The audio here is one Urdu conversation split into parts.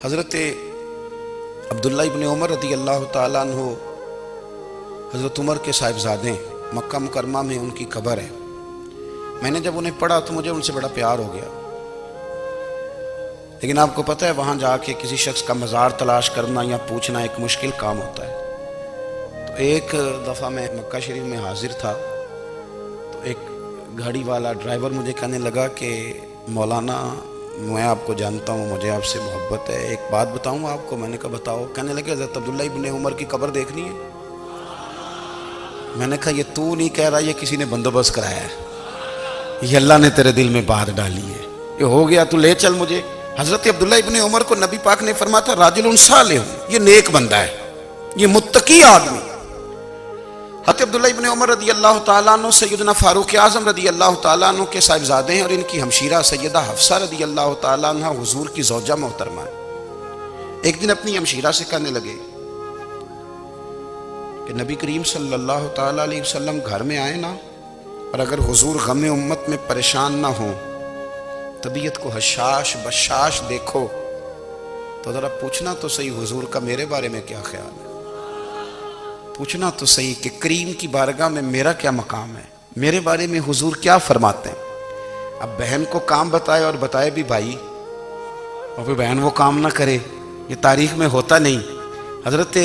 حضرت عبداللہ ابن عمر رضی اللہ تعالیٰ عنہ حضرت عمر کے صاحبزادے مکہ مکرمہ میں ان کی قبر ہے۔ میں نے جب انہیں پڑھا تو مجھے ان سے بڑا پیار ہو گیا، لیکن آپ کو پتہ ہے وہاں جا کے کسی شخص کا مزار تلاش کرنا یا پوچھنا ایک مشکل کام ہوتا ہے۔ تو ایک دفعہ میں مکہ شریف میں حاضر تھا تو ایک گاڑی والا ڈرائیور مجھے کہنے لگا کہ مولانا میں آپ کو جانتا ہوں، مجھے آپ سے محبت ہے، ایک بات بتاؤں آپ کو۔ میں نے کہا بتاؤ۔ کہنے لگے حضرت عبداللہ ابن عمر کی قبر دیکھنی ہے۔ میں نے کہا یہ تو نہیں کہہ رہا، یہ کسی نے بندوبست کرایا ہے، یہ اللہ نے تیرے دل میں بات ڈالی ہے، یہ ہو گیا، تو لے چل مجھے۔ حضرت عبداللہ ابن عمر کو نبی پاک نے فرمایا تھا راجل صالح، یہ نیک بندہ ہے، یہ متقی آدمی۔ حضرت عبداللہ ابن عمر رضی اللہ تعالیٰ عنہ سیدنا فاروق اعظم رضی اللہ تعالیٰ عنہ کے صاحبزادے ہیں، اور ان کی ہمشیرہ سیدہ حفصہ رضی اللہ تعالیٰ عنہ حضور کی زوجہ محترمہ ہے۔ ایک دن اپنی ہمشیرہ سے کہنے لگے کہ نبی کریم صلی اللہ تعالیٰ علیہ وسلم گھر میں آئے نا، اور اگر حضور غم امت میں پریشان نہ ہوں، طبیعت کو حشاش بشاش دیکھو، تو ذرا پوچھنا تو صحیح حضور کا میرے بارے میں کیا خیال ہے، پوچھنا تو صحیح کہ کریم کی بارگاہ میں میرا کیا مقام ہے، میرے بارے میں حضور کیا فرماتے ہیں۔ اب بہن کو کام بتائے، اور بتائے بھی بھائی، اور پھر بہن وہ کام نہ کرے، یہ تاریخ میں ہوتا نہیں۔ حضرت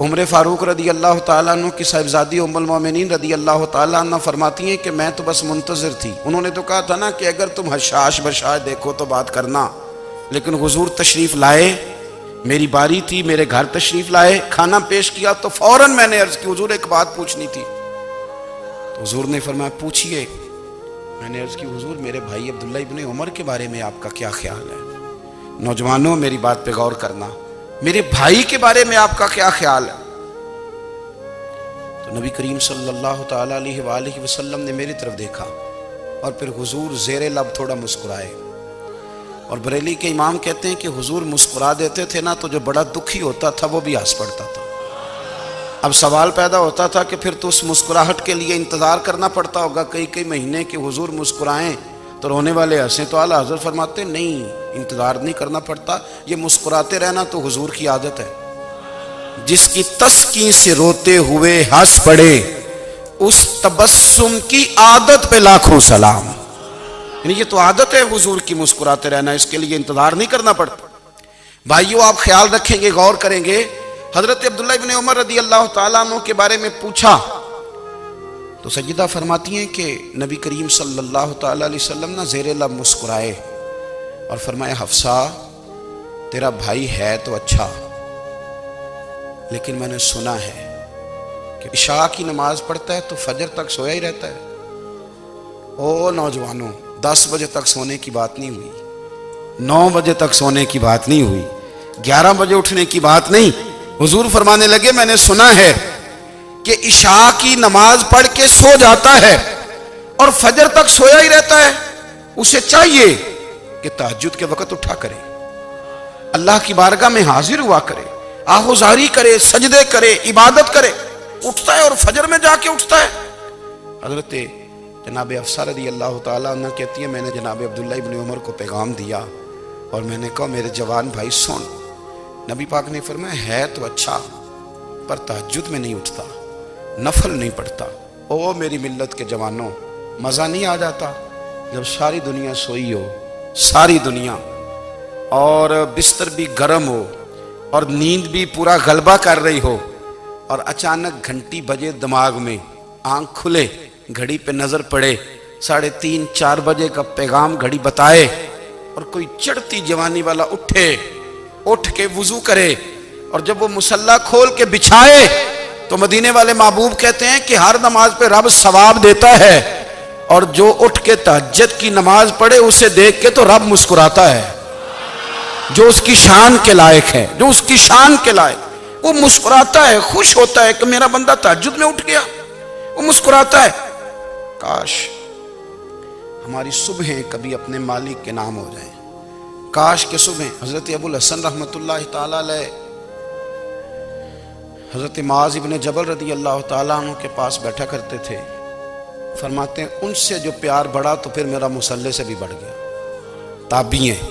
عمر فاروق رضی اللہ تعالیٰ عنہ کی صاحبزادی ام المومنین رضی اللہ تعالیٰ عنہ فرماتی ہیں کہ میں تو بس منتظر تھی۔ انہوں نے تو کہا تھا نا کہ اگر تم حشاش بشاش دیکھو تو بات کرنا، لیکن حضور تشریف لائے، میری باری تھی، میرے گھر تشریف لائے، کھانا پیش کیا تو فوراً میں نے عرض کی حضور ایک بات پوچھنی تھی۔ تو حضور نے فرمایا پوچھئے۔ میں نے عرض کی حضور میرے بھائی عبداللہ ابن عمر کے بارے میں آپ کا کیا خیال ہے؟ نوجوانوں میری بات پہ غور کرنا، میرے بھائی کے بارے میں آپ کا کیا خیال ہے؟ تو نبی کریم صلی اللہ تعالیٰ علیہ وآلہ وسلم نے میری طرف دیکھا، اور پھر حضور زیر لب تھوڑا مسکرائے، اور بریلی کے امام کہتے ہیں کہ حضور مسکرا دیتے تھے نا تو جو بڑا دکھی ہوتا تھا وہ بھی ہنس پڑتا تھا۔ اب سوال پیدا ہوتا تھا کہ پھر تو اس مسکراہٹ کے لیے انتظار کرنا پڑتا ہوگا کئی مہینے کہ حضور مسکرائیں تو رونے والے ہنسیں، تو اعلیٰ حضرت فرماتے نہیں، انتظار نہیں کرنا پڑتا، یہ مسکراتے رہنا تو حضور کی عادت ہے۔ جس کی تسکین سے روتے ہوئے ہنس پڑے، اس تبسم کی عادت پہ لاکھوں سلام۔ یعنی یہ تو عادت ہے حضور کی مسکراتے رہنا، اس کے لیے انتظار نہیں کرنا پڑتا۔ بھائیو آپ خیال رکھیں گے، غور کریں گے، حضرت عبداللہ ابن عمر رضی اللہ تعالیٰ عنہ کے بارے میں پوچھا تو سیدہ فرماتی ہیں کہ نبی کریم صلی اللہ تعالیٰ علیہ وسلم نہ زیر لب مسکرائے اور فرمایا حفصہ تیرا بھائی ہے تو اچھا، لیکن میں نے سنا ہے کہ عشاء کی نماز پڑھتا ہے تو فجر تک سویا ہی رہتا ہے۔ او نوجوانوں، 10 بجے تک سونے کی بات نہیں ہوئی، 9 بجے تک سونے کی بات نہیں ہوئی، 11 بجے اٹھنے کی بات نہیں۔ حضور فرمانے لگے میں نے سنا ہے کہ عشاء کی نماز پڑھ کے سو جاتا ہے اور فجر تک سویا ہی رہتا ہے، اسے چاہیے کہ تہجد کے وقت اٹھا کرے، اللہ کی بارگاہ میں حاضر ہوا کرے، آہوزاری کرے، سجدے کرے، عبادت کرے، اٹھتا ہے اور فجر میں جا کے اٹھتا ہے۔ حضرت جناب حفصہ رضی اللہ تعالیٰ عنہ کہتی ہے میں نے جناب عبداللہ ابن عمر کو پیغام دیا اور میں نے کہا میرے جوان بھائی سن، نبی پاک نے فرمایا ہے تو اچھا پر تہجد میں نہیں اٹھتا، نفل نہیں پڑھتا۔ او میری ملت کے جوانوں، مزہ نہیں آ جاتا جب ساری دنیا سوئی ہو، ساری دنیا، اور بستر بھی گرم ہو اور نیند بھی پورا غلبہ کر رہی ہو، اور اچانک گھنٹی بجے دماغ میں، آنکھ کھلے، گھڑی پہ نظر پڑے، 3:30 4 بجے کا پیغام گھڑی بتائے، اور کوئی چڑھتی جوانی والا اٹھ کے وضو کرے، اور جب وہ مصلی کھول کے بچھائے تو مدینے والے محبوب کہتے ہیں کہ ہر نماز پہ رب ثواب دیتا ہے، اور جو اٹھ کے تہجد کی نماز پڑھے اسے دیکھ کے تو رب مسکراتا ہے، جو اس کی شان کے لائق ہے، جو اس کی شان کے لائق، وہ مسکراتا ہے، خوش ہوتا ہے کہ میرا بندہ تہجد میں اٹھ گیا، وہ مسکراتا ہے۔ کاش ہماری صبحیں کبھی اپنے مالک کے نام ہو جائیں، کاش کے صبحیں۔ حضرت ابو الحسن رحمۃ اللہ تعالیٰ علیہ حضرت معاذ ابن جبل رضی اللہ تعالیٰ عنہ کے پاس بیٹھا کرتے تھے، فرماتے ہیں ان سے جو پیار بڑھا تو پھر میرا مصلی سے بھی بڑھ گیا۔ تابعی ہیں،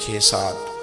6-7,